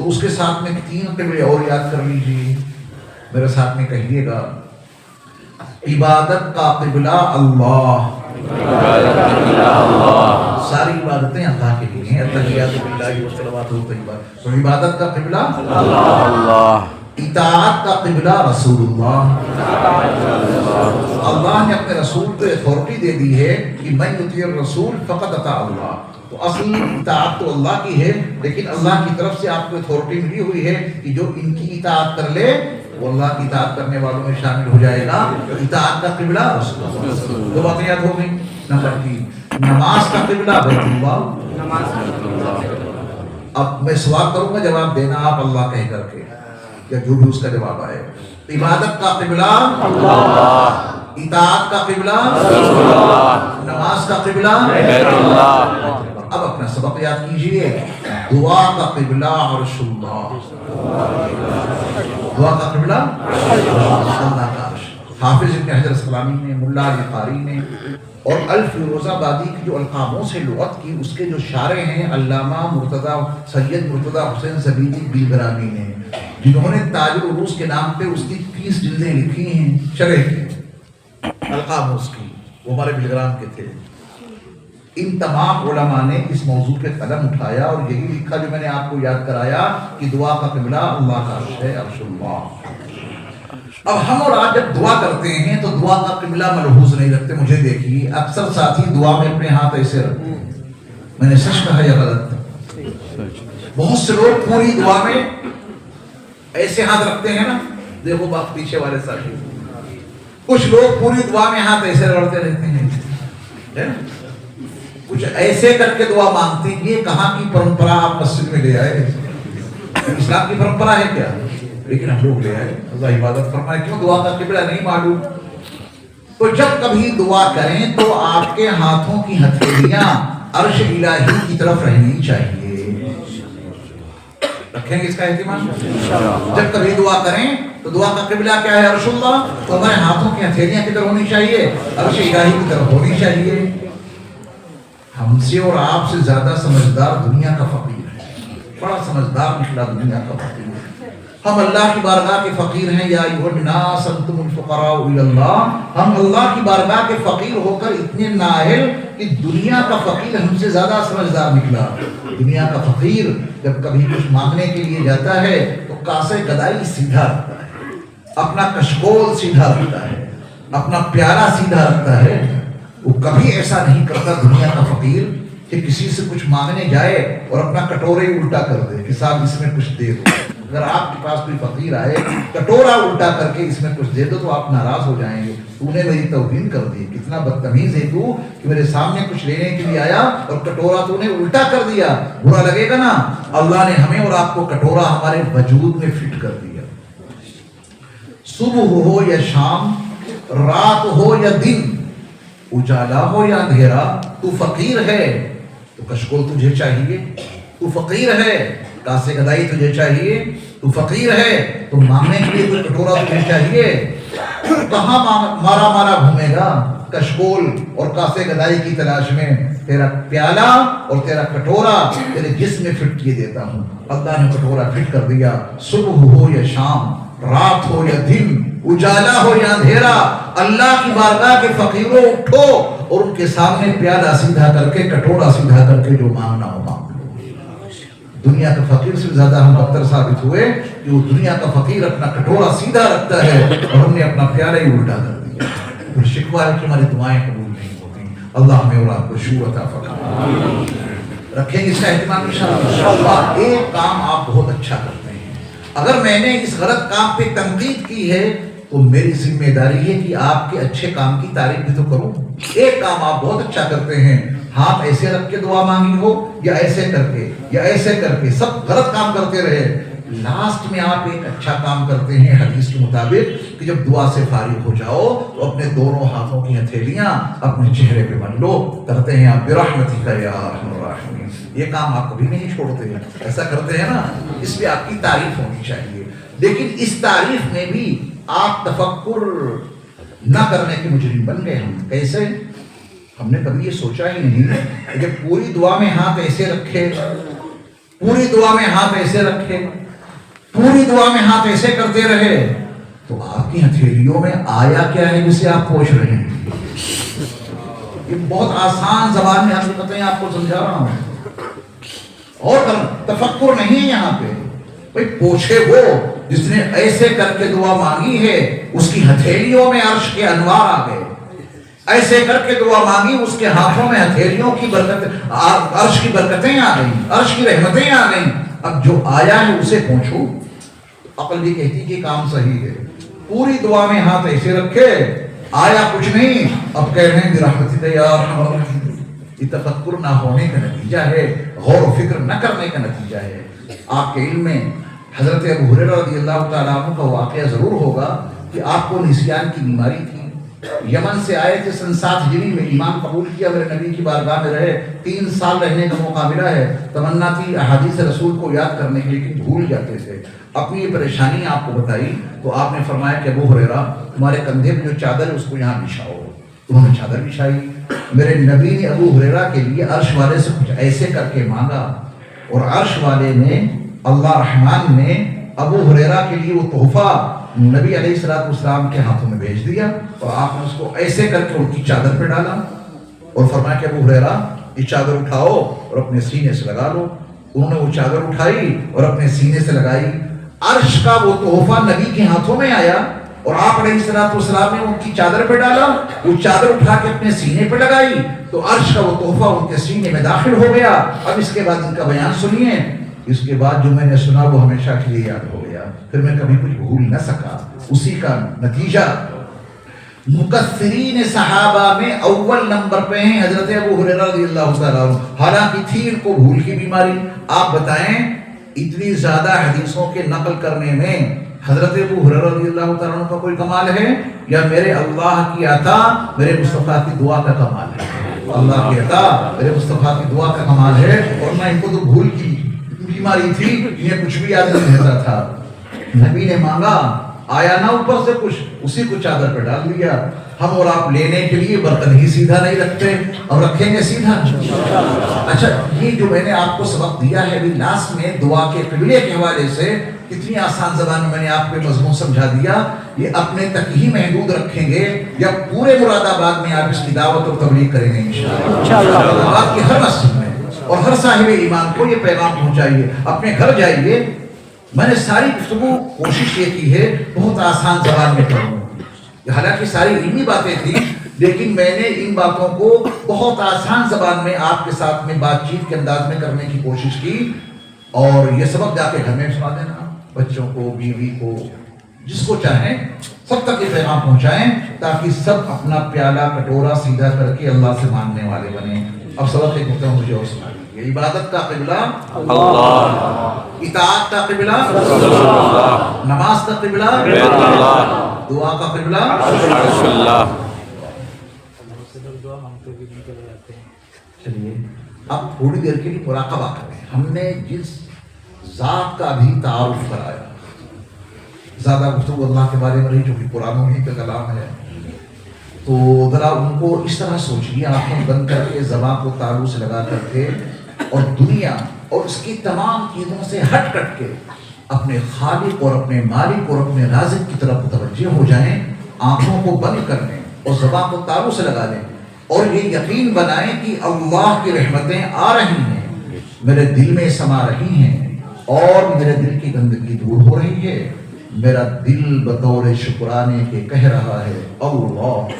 تو اس کے ساتھ میں 3 قبلے اور یاد کر لیجیے، میرے ساتھ میں کہیے گا، عبادت کا قبلہ اللہ، ساری عبادتیں اللہ کے لیے ہیں، التحیات للہ والصلوات والطیبات، تو عبادت کا قبلہ اللہ، اطاعت کا قبلہ رسول اللہ، اللہ نے اپنے رسول کو اتھارٹی دے دی ہے کہ من یطیع الرسول فقد اطاع اللہ، تو اصل اطاعت تو اللہ کی ہے، لیکن اللہ کی طرف سے آپ کو اتھارٹی ملی ہوئی ہے کہ جو ان کی اطاعت کر لے وہ اللہ کی اطاعت کرنے والوں میں شامل ہو جائے گا۔ اطاعت کا قبلہ رسول اللہ، دو باتیں یاد ہو گئی۔ نمبر 3، نماز کا قبلہ بیت اللہ۔ اب میں سوال کروں گا، جواب دینا آپ اللہ کہہ کر کے، یا جو بھی اس کا جواب آئے۔ عبادت کا قبلہ اللہ، اطاعت کا قبلہ اللہ، نماز کا قبلہ بیت اللہ۔ اب اپنا سبق یاد کیجئے، دعا کا قبلہ عرش اللہ، دعا کا قبلہ اللہ کا عرش۔ حافظ ابن حجر اسقلانی نے، ملا علی قاری نے اور الفیروز آبادی کی جو القاموں سے لغت کی، اس کے جو شارح ہیں علامہ مرتضی سید مرتضی حسین زبیدی بیلگرامی نے، جنہوں نے تاج العروض کے نام پہ اس کی 30 جلدیں لکھی ہیں شرح کی القاموس کی، وہ ہمارے بیلگرام کے تھے۔ ان تمام علماء نے اس موضوع پہ قلم اٹھایا اور یہی لکھا جو میں نے آپ کو یاد کرایا کہ دعا کا قبلہ اللہ کا عرش ہے، عرش اللہ۔ اب ہم اور آپ جب دعا کرتے ہیں تو دعا کا قبلہ ملحوظ نہیں رکھتے۔ مجھے دیکھیے، اکثر ساتھی دعا میں اپنے ہاتھ ایسے رکھتے ہیں، میں نے سچ کہا یا غلط؟ بہت سے لوگ پوری دعا میں ایسے ہاتھ رکھتے ہیں نا، دیکھو باپ پیچھے والے ساتھی، کچھ لوگ پوری دعا میں ہاتھ ایسے رگڑتے رہتے ہیں، کچھ ایسے کر کے دعا مانگتے ہیں۔ یہ کہاں کی پرمپرا آپ مسجد میں لے آئے؟ اسلام کی پرمپرا ہے کیا؟ لیکن ہم لوگ لے آئے، اللہ عبادت فرمائے، کیوں دعا کا قبلہ نہیں معلوم؟ تو جب کبھی دعا کریں تو آپ کے ہاتھوں کی ہتھیلیاں عرش الہی کی طرف رہنی چاہیے۔ رکھیں گے اس کا اہتمام؟ جب کبھی دعا کریں تو دعا کا قبلہ کیا ہے؟ عرش اللہ، تو ہمارے ہاتھوں کی ہتھیلیاں کدھر ہونی چاہیے؟ عرش الہی کی طرف ہونی چاہیے۔ ہم سے اور آپ سے زیادہ سمجھدار دنیا کا فقیر ہے، بڑا سمجھدار نکلا دنیا کا فقیر۔ ہم اللہ کی بارگاہ کے فقیر ہیں، یا ایھا الناس انتم الفقراء الی اللہ، ہم اللہ کی بارگاہ کے فقیر ہو کر اتنے نااہل کہ دنیا کا فقیر ہم سے زیادہ سمجھدار نکلا۔ دنیا کا فقیر جب کبھی کچھ مانگنے کے لیے جاتا ہے تو کاسے گدائی سیدھا رکھتا ہے، اپنا کشکول سیدھا رکھتا ہے، اپنا پیالہ سیدھا رکھتا ہے۔ وہ کبھی ایسا نہیں کرتا دنیا کا فقیر کہ کسی سے کچھ مانگنے جائے اور اپنا کٹورے الٹا کر دے کہ صاحب اس میں کچھ دے دو۔ اگر آپ کے پاس کوئی فقیر آئے کٹورا الٹا کر کے اس میں کچھ دے دو تو آپ ناراض ہو جائیں گے، تو نے میری توہین کر دی، کتنا بدتمیز ہے تو کہ میرے سامنے کچھ لینے کے لیے آیا اور کٹورا تو نے الٹا کر دیا، برا لگے گا نا۔ اللہ نے ہمیں اور آپ کو کٹورا ہمارے وجود میں فٹ کر دیا۔ صبح ہو یا شام، رات ہو یا دن، اجالا ہو یا اندھیرا، تو فقیر ہے تو کشکول تجھے چاہیے، تو فقیر ہے کاسے گدائی تجھے چاہیے، تو فقیر ہے تو مانگنے کے لیے کوئی کٹورا تجھے چاہیے۔ کہاں مارا مارا گھومے گا کشکول اور کاسے گدائی کی تلاش میں؟ تیرا پیالہ اور تیرا کٹورا تیرے جسم میں فٹ کیے دیتا ہوں۔ اللہ نے کٹورا فٹ کر دیا۔ صبح ہو یا شام، رات ہو یا دن، اجالا ہو یا اندھیرا، اللہ کی بارگاہ کے فقیروں اٹھو اور ان کے سامنے پیالہ سیدھا کر کے، کٹورا سیدھا کر کے جو مانگنا ہو مانگ لو۔ دنیا کا فقیر سے زیادہ ہم بدتر ثابت ہوئے کہ وہ دنیا کا فقیر اپنا کٹورا سیدھا رکھتا ہے اور ہم نے اپنا پیالہ ہی الٹا کر دیا۔ پھر شکوہ ہے کہ ہماری دعائیں قبول نہیں ہوتی۔ اللہ ہمیں اور آپ کو شعور عطا فرمائے۔ رکھیں گے اس کا اہتمام انشاءاللہ۔ ایک کام آپ بہت اچھا کرتے ہیں، اگر میں نے اس غلط کام پہ تنقید کی ہے تو میری ذمہ داری ہے کہ آپ کے اچھے کام کی تعریف بھی تو کروں۔ ایک کام آپ بہت اچھا کرتے ہیں، ہاتھ ایسے رکھ کے دعا مانگی ہو یا ایسے کر کے یا ایسے کر کے، سب غلط کام کرتے رہے۔ لاسٹ میں آپ ایک اچھا کام کرتے ہیں حدیث کے مطابق کہ جب دعا سے فارغ ہو جاؤ تو اپنے دونوں ہاتھوں کی ہتھیلیاں اپنے چہرے پہ بن لو، کرتے ہیں آپ برحمتک یا ارحم الراحمین۔ یہ کام آپ کبھی نہیں چھوڑتے ہیں، ایسا کرتے ہیں نا، اس پہ آپ کی تعریف ہونی چاہیے۔ لیکن اس تعریف میں بھی آپ تفکر نہ کرنے کے مجرم بن گئے۔ ہم کیسے؟ ہم نے کبھی یہ سوچا ہی نہیں کہ جب پوری دعا میں ہاتھ ایسے رکھے پوری دعا میں ہاتھ ایسے رکھے، پوری دعا میں ہاتھ ایسے کرتے رہے، تو آپ کی ہتھیلیوں میں آیا کیا ہے جسے آپ پوچھ رہے ہیں؟ یہ بہت آسان زبان میں حقیقتیں آپ کو سمجھا رہا ہوں، اور تفکر نہیں ہے یہاں پہ۔ بھئی پوچھے وہ جس نے ایسے کر کے دعا مانگی ہے، اس کی ہتھیلیوں میں عرش کے انوار آ گئے، ایسے کر کے دعا مانگی، اس کے ہاتھوں میں ہتھیلیوں کی برکت، عرش کی برکتیں آ گئیں، عرش کی رحمتیں آ گئیں۔ اب جو آیا ہے اسے پوچھو، عقل بھی کہتی کہ کام صحیح ہے۔ پوری دعا میں ہاتھ ایسے رکھے، آیا کچھ نہیں، اب کہہ رہے ہیں برحمتک یا ارحم الراحمین۔ یہ تفکر نہ ہونے کا نتیجہ ہے، غور و فکر نہ کرنے کا نتیجہ ہے۔ آپ کے علم میں حضرت ابو ہریرہ رضی اللہ تعالیٰ عنہ کا واقعہ ضرور ہوگا کہ آپ کو نسیان کی بیماری تھی، یمن سے آئے تھے، سن 7 ہجری میں ایمان قبول کیا، میرے نبی کی بارگاہ میں رہے، 3 سال رہنے کا موقع ملا ہے، تمنا تھی احادیث رسول کو یاد کرنے کے، لیکن بھول جاتے تھے۔ اپنی یہ پریشانی آپ کو بتائی تو آپ نے فرمایا کہ ابو ہریرہ تمہارے کندھے میں جو چادر ہے اس کو یہاں بچھاؤ۔ انہوں نے چادر بچھائی، میرے نبی نے ابو ہریرہ کے لیے عرش والے سے کچھ ایسے کر کے مانگا، اور عرش والے نے، اللہ رحمان نے ابو ہریرہ کے لیے وہ تحفہ نبی علیہ السلام کے ہاتھوں میں بھیج دیا، اور آپ نے اس کو ایسے کر کے ان کی چادر پہ ڈالا اور فرمایا کہ ابو ہریرہ یہ چادر اٹھاؤ اور اپنے سینے سے لگا لو۔ انہوں نے وہ چادر اٹھائی اور اپنے سینے سے لگائی، عرش کا وہ تحفہ نبی کے ہاتھوں میں آیا، اور آپ علیہ السلام نے ان کی چادر پہ ڈالا، وہ چادر اٹھا کے اپنے سینے پہ لگائی، تو عرش کا وہ تحفہ ان کے سینے میں داخل ہو گیا۔ اب اس کے بعد ان کا بیان سنیے، اس کے بعد جو میں نے سنا وہ ہمیشہ کے لیے یاد ہو گیا، پھر میں کبھی کچھ بھول نہ سکا۔ اسی کا نتیجہ مکثرین صحابہ میں اول نمبر پہ ہیں حضرت ابو ہریرہ رضی اللہ تعالیٰ عنہ، حالانکہ تھی ان کو بھول کی بیماری۔ آپ بتائیں اتنی زیادہ حدیثوں کے نقل کرنے میں حضرت ابو ہریرہ رضی اللہ تعالیٰ عنہ کا کوئی کمال ہے، یا میرے اللہ کی عطا، میرے مصطفیٰ کی دعا کا کمال ہے؟ اللہ کی عطا، میرے مصطفیٰ کی دعا کا کمال ہے، اور نہ ان کو تو بھول کی بیماری تھی، انہیں کچھ بھی یاد نہیں رہتا تھا۔ نبی نے مانگا، آیا نہ اوپر سے کچھ، اسی کو چادر پہ ڈال دیا۔ ہم اور آپ لینے کے لیے برتن ہی سیدھا نہیں رکھتے، اور رکھیں گے سیدھا؟ اچھا، یہ جو میں نے آپ کو سبق دیا ہے ابھی لاسٹ میں دعا کے قبلے کے حوالے سے، کتنی آسان زبان میں نے آپ کو مضمون سمجھا دیا، یہ اپنے تک ہی محدود رکھیں گے یا پورے مراد آباد میں آپ اس کی دعوت اور تبلیغ کریں گے انشاءاللہ؟ مراد آباد کی ہر مسجد میں اور ہر صاحب ایمان کو یہ پیغام پہنچائیے، اپنے گھر جائیے۔ میں نے ساری گفتگو کوشش یہ کی ہے بہت آسان زبان میں کروں، حالانکہ ساری علمی باتیں تھیں، لیکن میں نے ان باتوں کو بہت آسان زبان میں آپ کے ساتھ میں بات چیت کے انداز میں کرنے کی کوشش کی، اور یہ سبق جا کے گھر میں سنا دینا، بچوں کو، بیوی کو، جس کو چاہیں سب تک یہ پیغام پہنچائیں، تاکہ سب اپنا پیالہ کٹورا سیدھا کر کے اللہ سے مانگنے والے بنیں۔ اب سبق ایک ہوتا ہوں، مجھے اور سنا دیجیے۔ عبادت کا قبلہ اللہ، اطاعت کا قبلہ اللہ، نماز کا قبلہ اللہ، دعا کا قبلہ اللہ۔ چلیے اب تھوڑی دیر کے لیے مراقبہ کریں۔ ہم نے جس ذات کا بھی تعارف کرایا، زیادہ گفتگو اللہ کے بارے میں رہی جو کہ قرآن و حدیث کا کلام ہے، تو ذرا ان کو اس طرح سوچیے، آنکھیں بند کر کے زبان کو تالو سے لگا کر کے، اور دنیا اور اس کی تمام چیزوں سے ہٹ کٹ کے اپنے خالق اور اپنے مالک اور اپنے رازق کی طرف متوجہ ہو جائیں، آنکھوں کو بند کر لیں اور زبان کو تالو سے لگا لیں، اور یہ یقین بنائیں کہ اللہ کی رحمتیں آ رہی ہیں، میرے دل میں سما رہی ہیں، اور میرے دل کی گندگی دور ہو رہی ہے، میرا دل بطور شکرانے کے کہہ رہا ہے اللہ۔